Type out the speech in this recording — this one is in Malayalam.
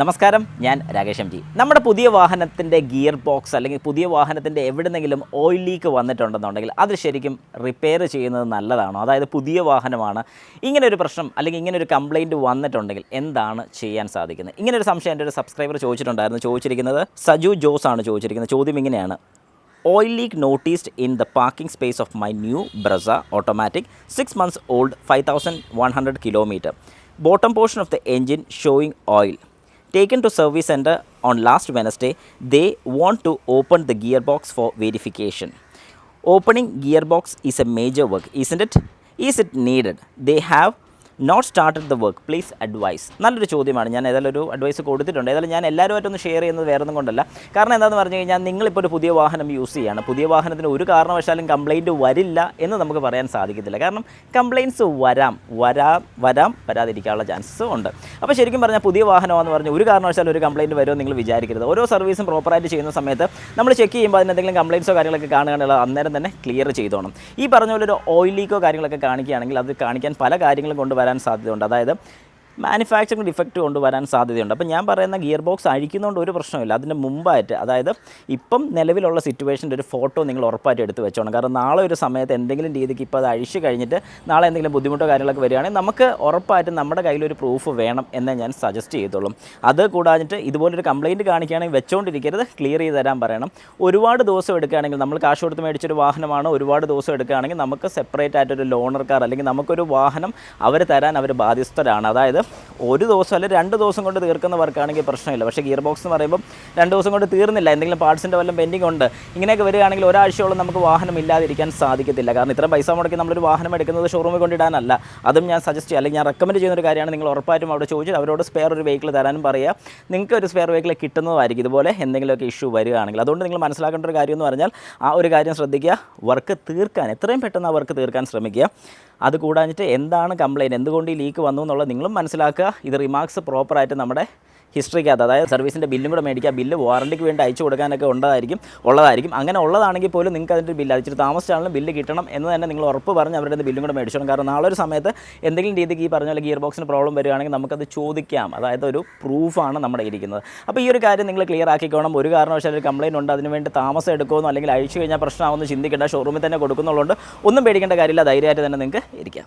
നമസ്കാരം, ഞാൻ രാകേഷ് എം ജി. നമ്മുടെ പുതിയ വാഹനത്തിൻ്റെ ഗിയർ ബോക്സ് അല്ലെങ്കിൽ പുതിയ വാഹനത്തിൻ്റെ എവിടെന്നെങ്കിലും ഓയിൽ ലീക്ക് വന്നിട്ടുണ്ടെന്നുണ്ടെങ്കിൽ അത് ശരിക്കും റിപ്പയർ ചെയ്യുന്നത് നല്ലതാണോ? അതായത് പുതിയ വാഹനമാണ്, ഇങ്ങനൊരു പ്രശ്നം അല്ലെങ്കിൽ ഇങ്ങനൊരു കംപ്ലയിൻറ്റ് വന്നിട്ടുണ്ടെങ്കിൽ എന്താണ് ചെയ്യാൻ സാധിക്കുന്നത്? ഇങ്ങനൊരു സംശയം എൻ്റെ ഒരു സബ്സ്ക്രൈബർ ചോദിച്ചിരിക്കുന്നത് സജു ജോസ് ആണ് ചോദിച്ചിരിക്കുന്നത്. ചോദ്യം ഇങ്ങനെയാണ്: oil leak noticed in the parking space of my new Brezza automatic 6 months old 5100 kilometer. Bottom portion of the engine showing oil. Taken to service center on last Wednesday, they want to open the gearbox for verification. Opening gearbox is a major work, isn't it? Is it needed? They have not started the work. Please advise. നല്ലൊരു ചോദ്യമാണ്. ഞാൻ ഏതായാലും ഒരു അഡ്വൈസ് കൊടുത്തിട്ടുണ്ട്. ഏതായാലും ഞാൻ എല്ലാവരുമായിട്ടൊന്ന് ഷെയർ ചെയ്യുന്നത് വേറെ ഒന്നും കൊണ്ടല്ല. കാരണം എന്താണെന്ന് പറഞ്ഞു കഴിഞ്ഞാൽ, നിങ്ങളിപ്പോൾ ഒരു പുതിയ വാഹനം യൂസ് ചെയ്യുകയാണ്. പുതിയ വാഹനത്തിന് ഒരു കാരണവശാലും കംപ്ലയിൻറ്റ് വരില്ല എന്ന് നമുക്ക് പറയാൻ സാധിക്കത്തില്ല. കാരണം കംപ്ലയിൻറ്റ്സ് വരാതിരിക്കാനുള്ള ചാൻസസ് ഉണ്ട്. അപ്പോൾ ശരിക്കും പറഞ്ഞാൽ പുതിയ വാഹനമാണെന്ന് പറഞ്ഞാൽ ഒരു കാരണവശാലും ഒരു കംപ്ലയിൻറ്റ് വരുമോ നിങ്ങൾ വിചാരിക്കരുത്. ഓരോ സർവീസും പ്രോപ്പറായിട്ട് ചെയ്യുന്ന സമയത്ത് നമ്മൾ ചെക്ക് ചെയ്യുമ്പോൾ അതിന് എന്തെങ്കിലും കംപ്ലയിൻറ്റ്സോ കാര്യങ്ങളൊക്കെ കാണുകയാണെങ്കിൽ അന്നേരം തന്നെ ക്ലിയർ ചെയ്തോണം. ഈ പറഞ്ഞ പോലെ ഒരു ഓയിൽ ലീക്കോ കാര്യങ്ങളൊക്കെ കാണിക്കുകയാണെങ്കിൽ അത് കാണിക്കാൻ പല കാര്യങ്ങളും കൊണ്ടുവരാൻ സാധ്യതയുണ്ട്. അതായത് മാനുഫാക്ചറിങ് ഡിഫക്റ്റ് കൊണ്ടുവരാൻ സാധ്യതയുണ്ട്. അപ്പോൾ ഞാൻ പറയുന്ന ഗിയർ ബോക്സ് അഴിക്കുന്നതുകൊണ്ട് ഒരു പ്രശ്നമില്ല. അതിന് മുമ്പായിട്ട്, അതായത് ഇപ്പം നിലവിലുള്ള സിറ്റുവേഷൻ്റെ ഒരു ഫോട്ടോ നിങ്ങൾ ഉറപ്പായിട്ട് എടുത്ത് വെച്ചോണം. കാരണം നാളെ ഒരു സമയത്ത് എന്തെങ്കിലും രീതിക്ക് ഇപ്പോൾ അത് അഴിച്ച് കഴിഞ്ഞിട്ട് നാളെ എന്തെങ്കിലും ബുദ്ധിമുട്ടോ കാര്യങ്ങളൊക്കെ വരികയാണെങ്കിൽ നമുക്ക് ഉറപ്പായിട്ടും നമ്മുടെ കയ്യിലൊരു പ്രൂഫ് വേണം എന്നേ ഞാൻ സജസ്റ്റ് ചെയ്തോളും. അത് കൂടാഞ്ഞിട്ട് ഇതുപോലൊരു കംപ്ലയിൻറ്റ് കാണിക്കുകയാണെങ്കിൽ വെച്ചുകൊണ്ടിരിക്കരുത്, ക്ലിയർ ചെയ്ത് തരാൻ പറയണം. ഒരുപാട് ദിവസം എടുക്കുകയാണെങ്കിൽ, നമ്മൾ കാശ് കൊടുത്ത് മേടിച്ചൊരു വാഹനമാണ്, ഒരുപാട് ദിവസം എടുക്കുകയാണെങ്കിൽ നമുക്ക് സെപ്പറേറ്റ് ആയിട്ടൊരു ലോണർ കാർ അല്ലെങ്കിൽ നമുക്കൊരു വാഹനം അവർ തരാൻ അവർ ബാധ്യസ്ഥരാണ്. അതായത് ഒരു ദിവസം അല്ലെങ്കിൽ 2 ദിവസം കൊണ്ട് തീർക്കുന്ന വർക്കാണെങ്കിൽ പ്രശ്നമില്ല. പക്ഷേ ഗിയർ ബോക്സ് എന്ന് പറയുമ്പോൾ 2 ദിവസം കൊണ്ട് തീർന്നില്ല, എന്തെങ്കിലും പാർട്സിൻ്റെ വല്ലതും പെൻഡിങ് ഉണ്ട്, ഇങ്ങനെയൊക്കെ വരികയാണെങ്കിൽ ഒരാഴ്ചയോളം നമുക്ക് വാഹനം ഇല്ലാതിരിക്കാൻ സാധിക്കത്തില്ല. കാരണം ഇത്ര പൈസ മുടക്കി നമ്മളൊരു വാഹനം എടുക്കുന്നത് ഷോറൂമിൽ കൊണ്ടിടാനല്ല. അതും ഞാൻ സജസ്റ്റ് ചെയ്യുക, അല്ലെങ്കിൽ ഞാൻ റെക്കമെൻഡ് ചെയ്യുന്ന ഒരു കാര്യമാണ്. നിങ്ങൾ ഉറപ്പായിട്ടും അവിടെ ചോദിച്ചിട്ട് അവരോട് സ്പെയർ ഒരു വെഹിക്കിൾ തരാനും പറയുക. നിങ്ങൾക്ക് ഒരു സ്പെയർ വെഹിക്കിൾ കിട്ടുന്നതായിരിക്കും ഇതുപോലെ എന്തെങ്കിലുമൊക്കെ ഇഷ്യൂ വരികയാണെങ്കിൽ. അതുകൊണ്ട് നിങ്ങൾ മനസ്സിലാക്കേണ്ട ഒരു കാര്യം എന്ന് പറഞ്ഞാൽ, ആ ഒരു കാര്യം ശ്രദ്ധിക്കുക, വർക്ക് തീർക്കാൻ എത്രയും പെട്ടെന്ന് ആ വർക്ക് തീർക്കാൻ ശ്രമിക്കുക. അത് കൂടാഞ്ഞിട്ട് എന്താണ് കംപ്ലയിൻറ്റ്, എന്തുകൊണ്ട് ഈ ലീക്ക് വന്നു എന്നുള്ളത് നിങ്ങളും മനസ്സിലാക്കുക. ഇത് റിമാർക്സ് പ്രോപ്പറായിട്ട് നമ്മുടെ ഹിസ്റ്ററിക്കകത്ത്, അതായത് സർവീസിൻ്റെ ബില്ലും കൂടെ മേടിക്കുക. ബില്ല് വാറണ്ടിക്ക് വേണ്ടി അയച്ചു കൊടുക്കാനൊക്കെ ഉള്ളതായിരിക്കും. അങ്ങനെ ഉള്ളതാണെങ്കിൽ പോലും നിങ്ങൾക്ക് അതിൻ്റെ ബില്ല് അയച്ചിട്ട് താമസിച്ചാലും ബില്ല് കിട്ടണം എന്ന് തന്നെ നിങ്ങൾ ഉറപ്പ് പറഞ്ഞ് അവരുടെ ബില്ലും കൂടെ മേടിച്ചോണം. കാരണം നാളെ ഒരു സമയത്ത് എന്തെങ്കിലും രീതിക്ക് ഈ പറഞ്ഞ പോലെ ഗിയർ ബോക്സിന് പ്രോബ്ലം വരികയാണെങ്കിൽ നമുക്കത് ചോദിക്കാം. അതായത് ഒരു പ്രൂഫാണ് നമ്മുടെ ഇരിക്കുന്നത്. അപ്പോൾ ഈ ഒരു കാര്യം നിങ്ങൾ ക്ലിയർ ആക്കിക്കോണം. ഒരു കാരണവശാലും ഒരു കംപ്ലയിൻറ്റ് ഉണ്ട്, അതിനുവേണ്ടി താമസം എടുക്കുമെന്നോ അല്ലെങ്കിൽ അഴിച്ചു കഴിഞ്ഞാൽ പ്രശ്നമാവുമെന്ന് ചിന്തിക്കേണ്ട. ഷോറൂമിൽ തന്നെ കൊടുക്കുന്നുള്ളതുകൊണ്ട് ഒന്നും പേടിക്കേണ്ട കാര്യമില്ല, ധൈര്യമായിട്ട് തന്നെ നിങ്ങൾക്ക് ഇരിക്കാം.